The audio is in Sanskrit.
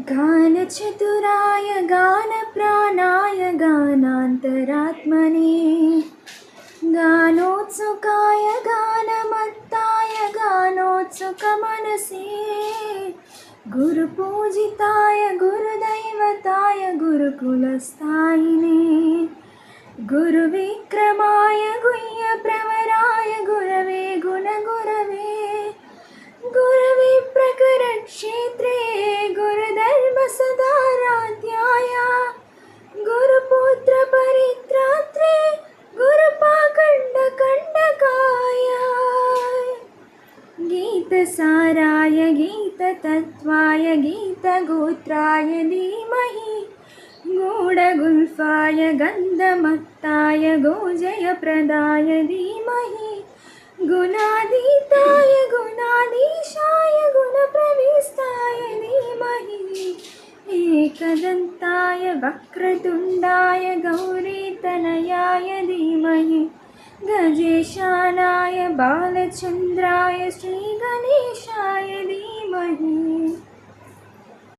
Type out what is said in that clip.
गानचतुराय गानप्राणाय गानान्तरात्मने गानोत्सुकाय गानमत्ताय गानोत्सुकमनसे गुरुपूजिताय गुरुदैवताय गुरुकुलस्थायिने गुरुविक्रमाय गुह्यप्रवराय गुरवे गुणगुरवे गुरवे प्रकरणक्षेत्रे गुरुधर्मसदाराध्याय गुरुपुत्रपरित्रात्रे गुरुपाखण्डकण्डकाय गीतसाराय गीततत्त्वाय गीतगोत्राय धीमहि गूढगुल्फाय गन्धमत्ताय गोजयप्रदाय धीमहि गुणातीताय गुणाधीशाय गुणप्रविष्टाय धीमहि एकदन्ताय वक्रतुण्डाय गौरीतनयाय धीमहि गजेशानाय बालचन्द्राय श्री